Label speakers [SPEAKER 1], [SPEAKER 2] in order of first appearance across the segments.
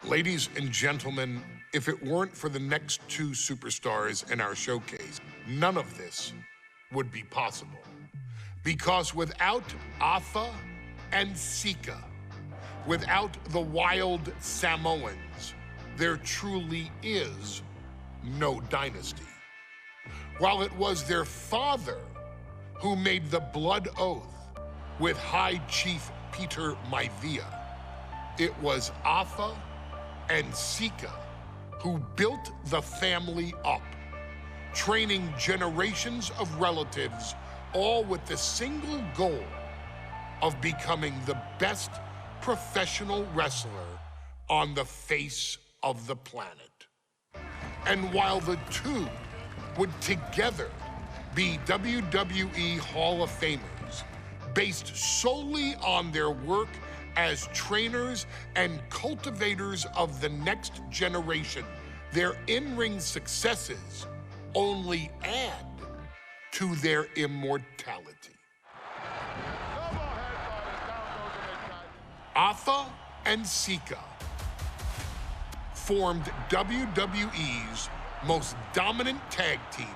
[SPEAKER 1] Ladies and gentlemen, if it weren't for the next two superstars in our showcase, none of this would be possible. Because without Afa and Sika, without the wild Samoans, there truly is no dynasty. While it was their father who made the blood oath with High Chief Peter Maivia, it was Afa and Sika who built the family up, training generations of relatives, all with the single goal of becoming the best professional wrestler on the face of the planet. And while the two would together be WWE Hall of Famers, based solely on their work as trainers and cultivators of the next generation, their in-ring successes only add to their immortality. Afa and Sika formed WWE's most dominant tag team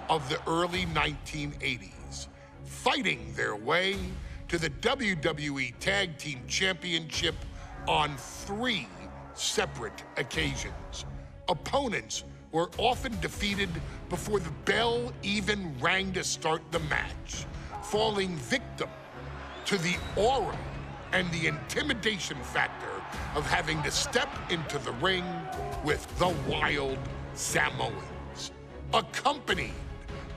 [SPEAKER 1] of the early 1980s, fighting their way to the WWE Tag Team Championship on 3 separate occasions. Opponents were often defeated before the bell even rang to start the match, falling victim to the aura and the intimidation factor of having to step into the ring with the wild Samoans, accompanied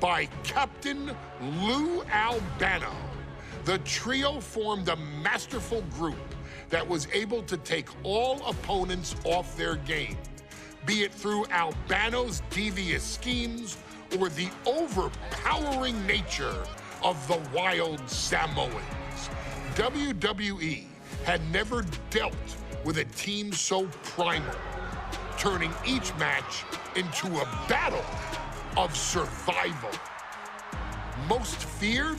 [SPEAKER 1] by Captain Lou Albano. The trio formed a masterful group that was able to take all opponents off their game, be it through Albano's devious schemes or the overpowering nature of the wild Samoans. WWE had never dealt with a team so primal, turning each match into a battle of survival. Most feared,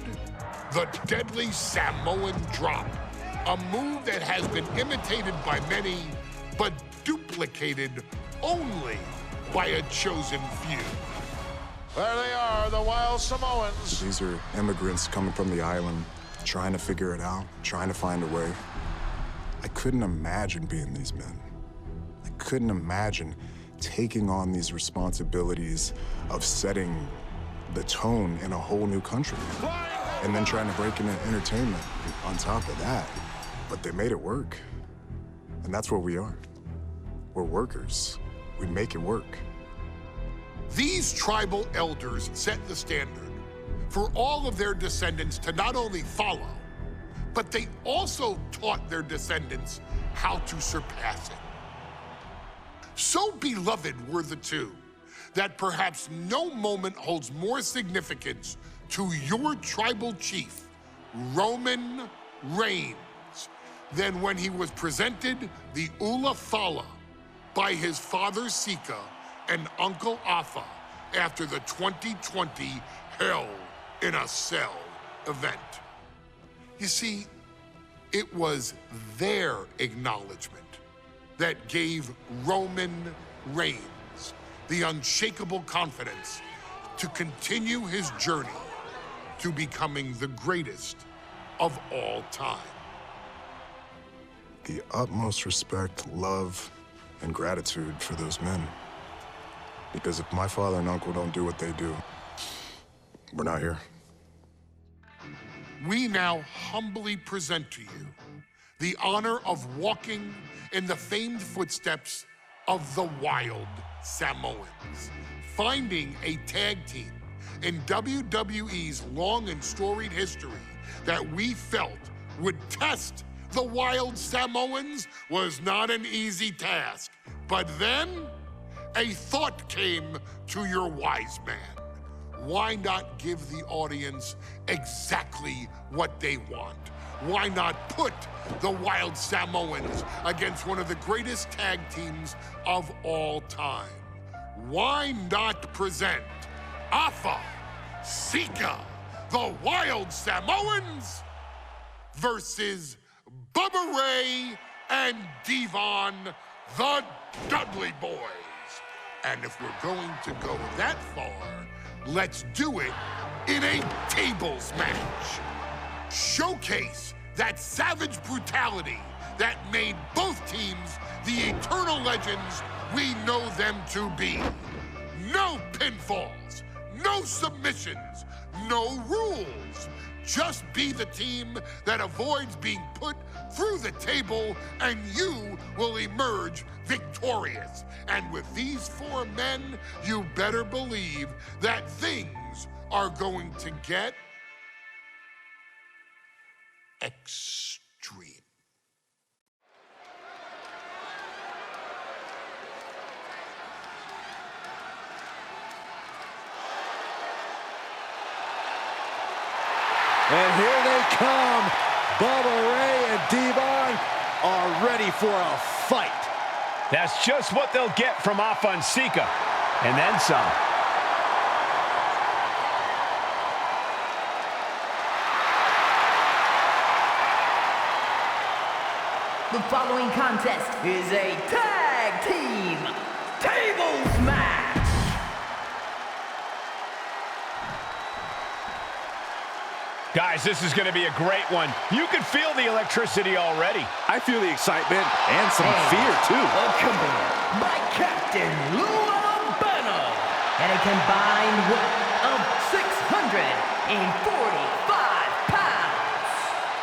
[SPEAKER 1] the deadly Samoan drop, a move that has been imitated by many, but duplicated only by a chosen few.
[SPEAKER 2] There they are, the wild Samoans.
[SPEAKER 3] These are immigrants coming from the island, trying to figure it out, trying to find a way. I couldn't imagine being these men. I couldn't imagine taking on these responsibilities of setting the tone in a whole new country. And then trying to break into entertainment on top of that. But they made it work. And that's what we are. We're workers. We make it work.
[SPEAKER 1] These tribal elders set the standard for all of their descendants to not only follow, but they also taught their descendants how to surpass it. So beloved were the two that perhaps no moment holds more significance to your tribal chief, Roman Reigns, than when he was presented the Ula Fala by his father Sika and Uncle Afa after the 2020 Hell in a Cell event. You see, it was their acknowledgement that gave Roman Reigns the unshakable confidence to continue his journey to becoming the greatest of all time.
[SPEAKER 3] The utmost respect, love, and gratitude for those men. Because if my father and uncle don't do what they do, we're not here.
[SPEAKER 1] We now humbly present to you the honor of walking in the famed footsteps of the wild Samoans, finding a tag team in WWE's long and storied history that we felt would test the wild Samoans was not an easy task. But then a thought came to your wise man. Why not give the audience exactly what they want? Why not put the wild Samoans against one of the greatest tag teams of all time? Why not present Afa, Sika, the wild Samoans versus Bubba Ray and Devon, the Dudley Boys. And if we're going to go that far, let's do it in a tables match. Showcase that savage brutality that made both teams the eternal legends we know them to be. No pinfalls, no submissions, no rules. Just be the team that avoids being put through the table, and you will emerge victorious. And with these 4 men, you better believe that things are going to get extreme.
[SPEAKER 4] And here they come. Bubba Ray and Devon are ready for a fight.
[SPEAKER 5] That's just what they'll get from Alpha and Sika, and then some.
[SPEAKER 6] The following contest is a tag team tables match.
[SPEAKER 5] Guys, this is going to be a great one. You can feel the electricity already.
[SPEAKER 4] I feel the excitement and some fear, too.
[SPEAKER 6] Accompanied by Captain Lou Albano and a combined weight of 645 pounds.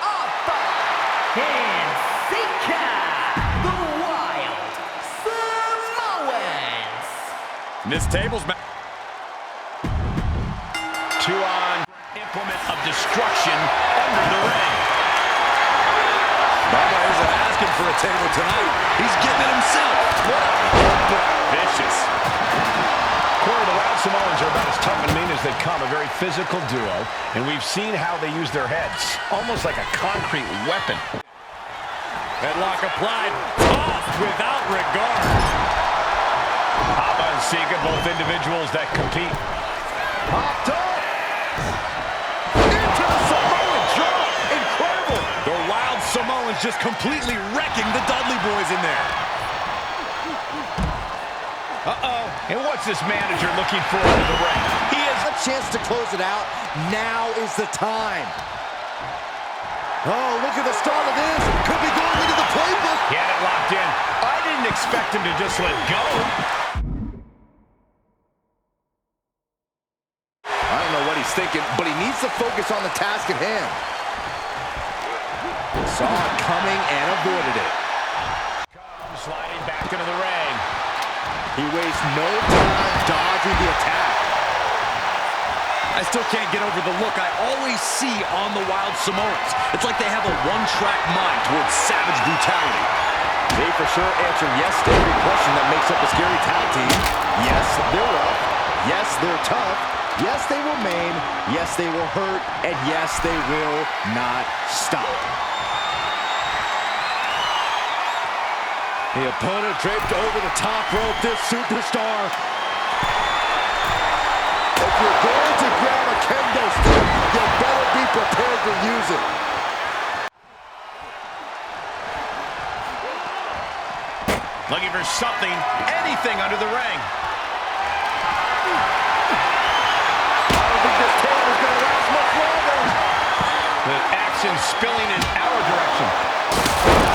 [SPEAKER 6] Alpha and Sika, the Wild Samoans.
[SPEAKER 4] This tables match.
[SPEAKER 5] 2 on. Implement of destruction under the ring.
[SPEAKER 4] Bubba isn't asking for a table tonight. He's getting it himself. Vicious.
[SPEAKER 5] Corey, the Wild Samoans are about as tough and mean as they come, a very physical duo, and we've seen how they use their heads, almost like a concrete weapon.
[SPEAKER 4] Headlock applied, tossed without regard.
[SPEAKER 5] Alpha and Sika, both individuals that compete.
[SPEAKER 4] Popped up. Into the Samoan drop. Incredible. The Wild Samoans just completely wrecking the Dudley Boys in there.
[SPEAKER 5] Uh-oh. And what's this manager looking for in the ring?
[SPEAKER 4] He has a chance to close it out. Now is the time. Oh, look at the start of this. Could be going into the playbook.
[SPEAKER 5] He had it locked in. I didn't expect him to just let go.
[SPEAKER 4] I don't know what he's thinking, but he needs to focus on the task at hand. Saw it coming and avoided it.
[SPEAKER 5] Sliding back into the ring.
[SPEAKER 4] He wastes no time dodging the attack. I still can't get over the look I always see on the Wild Samoans. It's like they have a one-track mind towards savage brutality. They for sure answer yes to every question that makes up a scary tag team. Yes, they're rough. Yes, they're tough. Yes, they will maim. Yes, they will hurt. And yes, they will not stop. The opponent draped over the top rope, this superstar. If you're going to grab a kendo stick, you better be prepared to use it.
[SPEAKER 5] Looking for something, anything under the ring.
[SPEAKER 4] I don't think this table is going to last much longer.
[SPEAKER 5] The action spilling in our direction.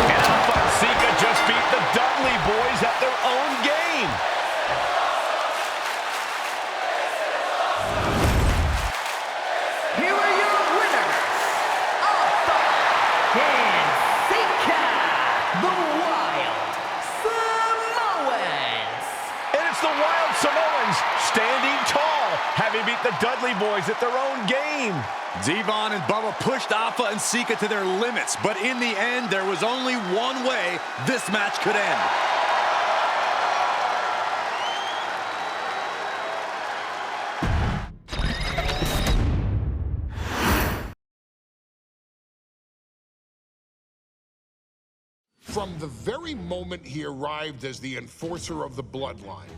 [SPEAKER 5] And Alpha and Sika just beat the Dudley Boys at their own game.
[SPEAKER 6] Here are your winners, Alpha and Sika, the Wild Samoans.
[SPEAKER 5] And it's the Wild Samoans standing tall, having beat the Dudley Boys at their own game.
[SPEAKER 4] Devon and Bubba pushed Alpha and Sika to their limits, but in the end, there was only one way this match could end.
[SPEAKER 1] From the very moment he arrived as the enforcer of the Bloodline,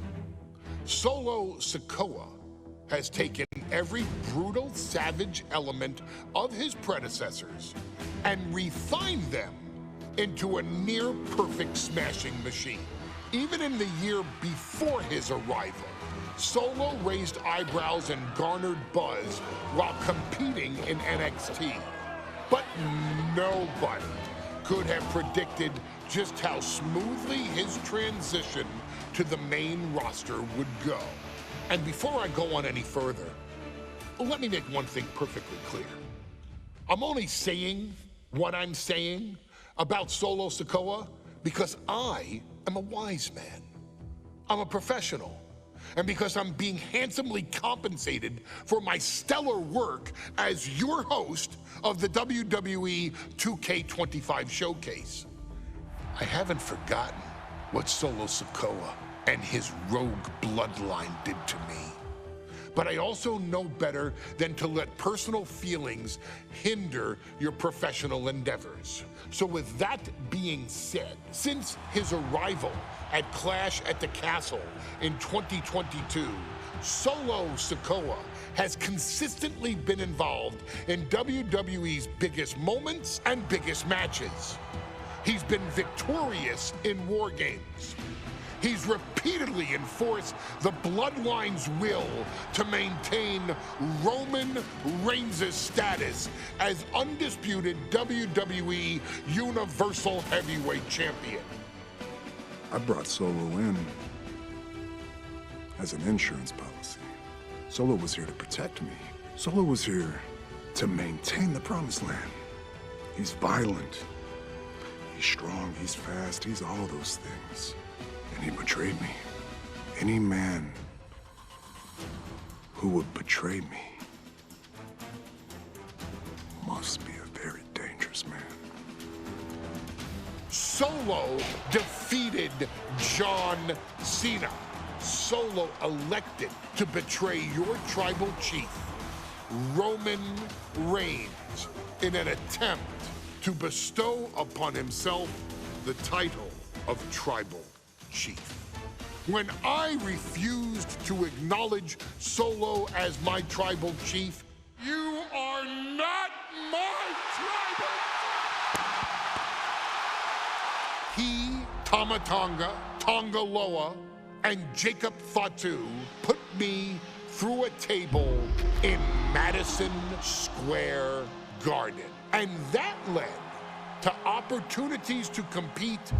[SPEAKER 1] Solo Sikoa has taken every brutal, savage element of his predecessors and refined them into a near-perfect smashing machine. Even in the year before his arrival, Solo raised eyebrows and garnered buzz while competing in NXT. But nobody could have predicted just how smoothly his transition to the main roster would go. And before I go on any further, let me make one thing perfectly clear. I'm only saying what I'm saying about Solo Sikoa because I am a wise man. I'm a professional. And because I'm being handsomely compensated for my stellar work as your host of the WWE 2K25 Showcase. I haven't forgotten what Solo Sikoa and his rogue bloodline did to me. But I also know better than to let personal feelings hinder your professional endeavors. So with that being said, since his arrival at Clash at the Castle in 2022, Solo Sikoa has consistently been involved in WWE's biggest moments and biggest matches. He's been victorious in War Games. He's repeatedly enforced the Bloodline's will to maintain Roman Reigns' status as undisputed WWE Universal Heavyweight Champion.
[SPEAKER 3] I brought Solo in as an insurance policy. Solo was here to protect me. Solo was here to maintain the promised land. He's violent. He's strong, he's fast, he's all those things. And he betrayed me. Any man who would betray me must be a very dangerous man.
[SPEAKER 1] Solo defeated John Cena. Solo elected to betray your tribal chief, Roman Reigns, in an attempt to bestow upon himself the title of tribal chief. When I refused to acknowledge Solo as my tribal chief, you are not my tribal. He, Tama Tonga, Tonga Loa, and Jacob Fatu put me through a table in Madison Square Garden. And that led to opportunities to compete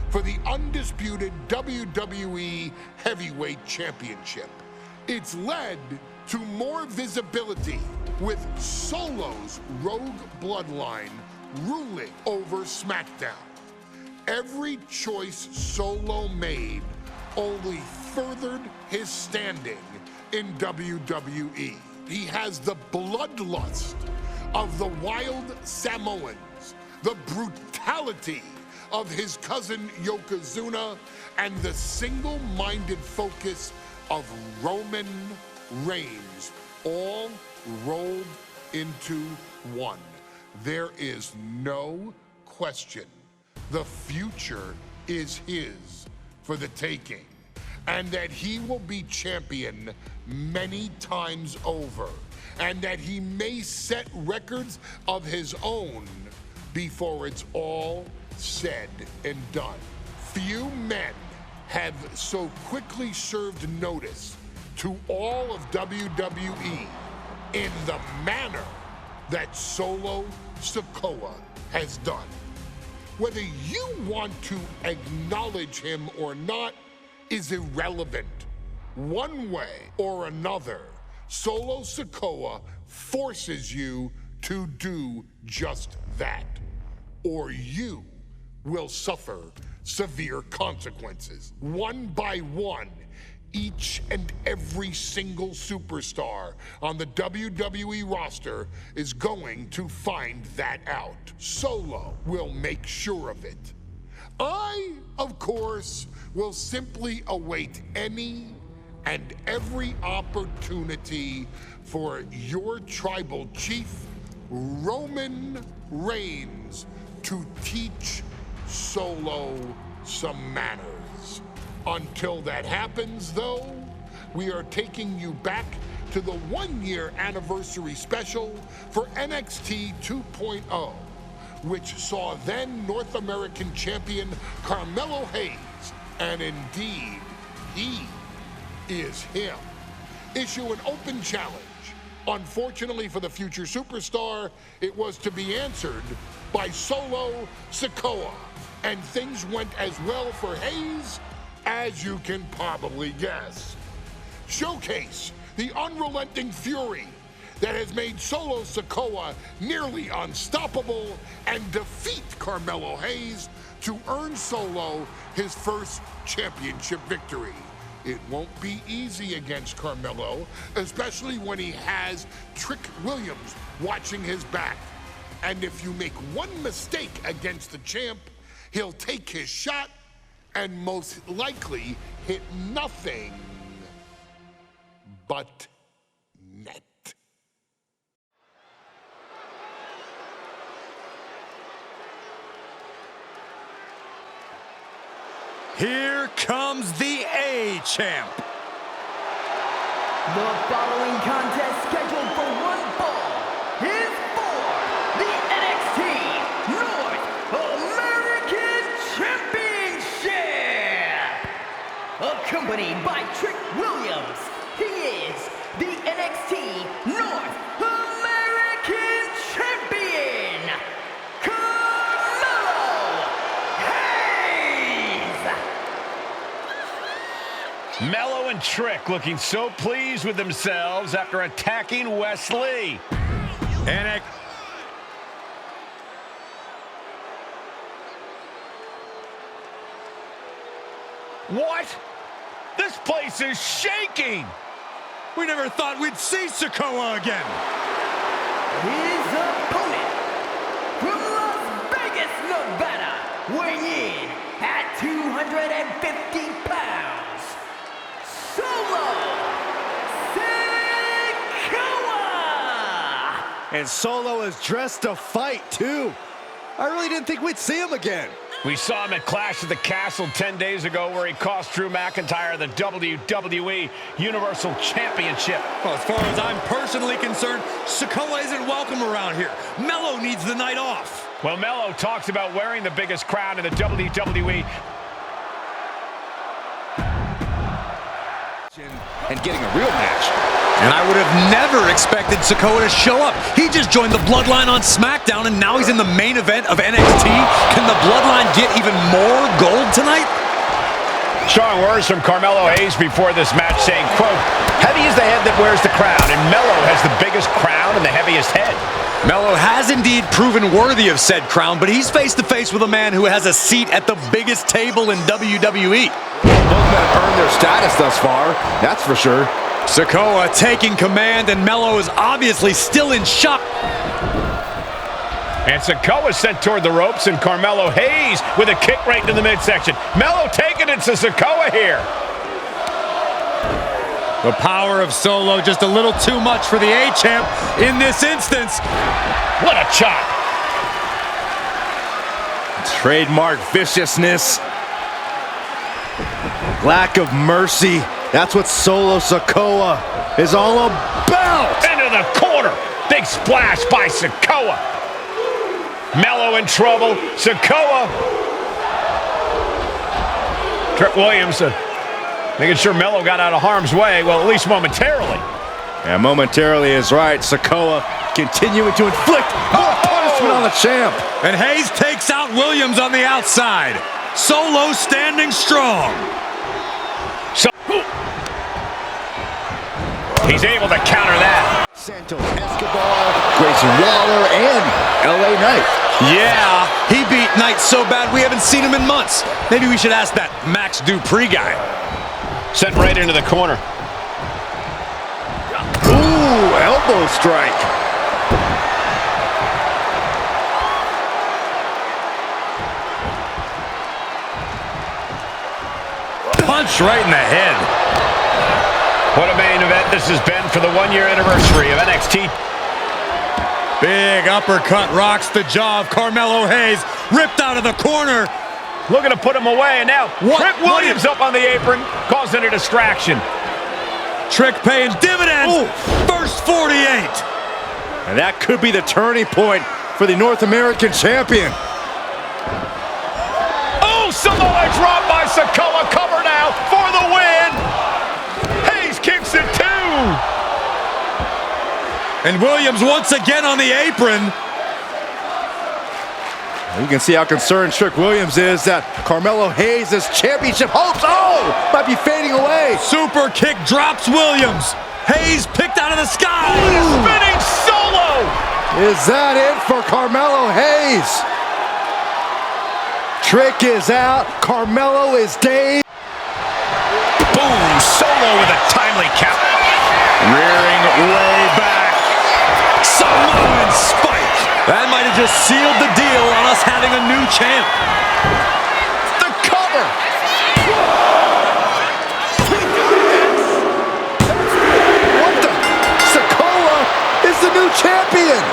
[SPEAKER 1] for the undisputed WWE Heavyweight Championship. It's led to more visibility with Solo's rogue bloodline ruling over SmackDown. Every choice Solo made only furthered his standing in WWE. He has the bloodlust of the wild Samoans, the brutality of his cousin Yokozuna, and the single-minded focus of Roman Reigns, all rolled into one. There is no question. The future is his for the taking, and that he will be champion many times over, and that he may set records of his own before it's all said and done. Few men have so quickly served notice to all of WWE in the manner that Solo Sikoa has done. Whether you want to acknowledge him or not is irrelevant. One way or another, Solo Sikoa forces you to do just that, or you will suffer severe consequences. One by one, each and every single superstar on the WWE roster is going to find that out. Solo will make sure of it. I, of course, will simply await any and every opportunity for your tribal chief, Roman Reigns, to teach Solo some manners. Until that happens, though, we are taking you back to the one-year anniversary special for NXT 2.0, which saw then North American champion Carmelo Hayes And indeed, he is him. Issue an open challenge. Unfortunately for the future superstar, it was to be answered by Solo Sikoa. And things went as well for Hayes as you can probably guess. Showcase the unrelenting fury that has made Solo Sikoa nearly unstoppable and defeat Carmelo Hayes to earn Solo his first championship victory. It won't be easy against Carmelo, especially when he has Trick Williams watching his back. And if you make one mistake against the champ, he'll take his shot and most likely hit nothing but net.
[SPEAKER 4] Here comes the A-Champ.
[SPEAKER 6] The following contest scheduled for one fall is for the NXT North American Championship. Accompanied by Trick Williams, he is the NXT North American Champion, Carmelo Hayes.
[SPEAKER 5] Mello and Trick looking so pleased with themselves after attacking Wesley.
[SPEAKER 4] And
[SPEAKER 5] What? This place is shaking!
[SPEAKER 4] we never thought we'd see Sikoa again.
[SPEAKER 6] His opponent from Las Vegas, Nevada, weighing in at 250 pounds, Solo Sikoa!
[SPEAKER 7] And Solo is dressed to fight, too. I really didn't think we'd see him again.
[SPEAKER 5] We saw him at Clash at the Castle 10 days ago where he cost Drew McIntyre the WWE Universal Championship.
[SPEAKER 4] Well, as far as I'm personally concerned, Sikoa isn't welcome around here. Mello needs the night off.
[SPEAKER 5] Well, Mello talks about wearing the biggest crown in the WWE.
[SPEAKER 4] And getting a real match. And I would have never expected Sikoa to show up. He just joined the Bloodline on SmackDown, and now he's in the main event of NXT. Can the Bloodline get even more gold tonight?
[SPEAKER 5] Strong words from Carmelo Hayes before this match saying, quote, heavy is the head that wears the crown, and Mello has the biggest crown and the heaviest head.
[SPEAKER 4] Mello has indeed proven worthy of said crown, but he's face-to-face with a man who has a seat at the biggest table in WWE.
[SPEAKER 7] Both men have earned their status thus far, that's for sure.
[SPEAKER 4] Sikoa taking command, and Mello is obviously still in shock.
[SPEAKER 5] And Sikoa sent toward the ropes, and Carmelo Hayes with a kick right into the midsection. Mello taking it to Sikoa here.
[SPEAKER 4] The power of Solo just a little too much for the A-Champ in this instance.
[SPEAKER 5] What a chop.
[SPEAKER 7] Trademark viciousness. Lack of mercy. That's what Solo Sikoa is all about.
[SPEAKER 5] Into the corner. Big splash by Sikoa. Mello in trouble. Sikoa. Trick Williams making sure Mello got out of harm's way. Well, at least momentarily.
[SPEAKER 7] Yeah, momentarily is right. Sikoa continuing to inflict more punishment on the champ.
[SPEAKER 4] And Hayes takes out Williams on the outside. Solo standing strong.
[SPEAKER 5] He's able to counter that.
[SPEAKER 7] Santos Escobar, Grayson Waller, and LA Knight.
[SPEAKER 4] Yeah, he beat Knight so bad we haven't seen him in months. Maybe we should ask that Max Dupree guy.
[SPEAKER 5] Sent right into the corner.
[SPEAKER 7] Ooh, elbow strike.
[SPEAKER 4] Punch right in the head.
[SPEAKER 5] What a main event this has been for the one-year anniversary of NXT.
[SPEAKER 4] Big uppercut rocks the jaw of Carmelo Hayes. Ripped out of the corner.
[SPEAKER 5] Looking to put him away, and now Trick Williams up on the apron, causing a distraction.
[SPEAKER 4] Trick paying dividends. Ooh. First 48.
[SPEAKER 7] And that could be the turning point for the North American champion.
[SPEAKER 4] Oh,
[SPEAKER 5] Samoa drop by Sikoa. Cover now for the win. Hayes kicks it too.
[SPEAKER 7] And Williams once again on the apron. You can see how concerned Trick Williams is that Carmelo Hayes' championship hopes, might be fading away.
[SPEAKER 4] Super kick drops Williams. Hayes picked out of the sky.
[SPEAKER 5] Spinning solo.
[SPEAKER 3] Is that it for Carmelo Hayes? Trick is out. Carmelo is dazed.
[SPEAKER 5] Boom, Solo with a timely count. Rearing way back.
[SPEAKER 4] Samoan spike. That might have just sealed the deal on us having a new champ.
[SPEAKER 5] The cover.
[SPEAKER 3] What the? Sikoa is the new champion.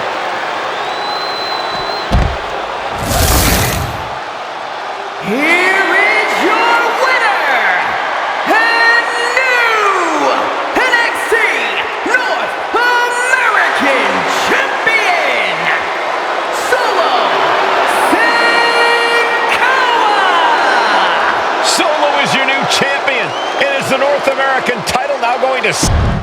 [SPEAKER 6] Here is your winner, and new NXT North American Champion, Solo Sikoa!
[SPEAKER 5] Solo is your new champion. And is the North American title now going to...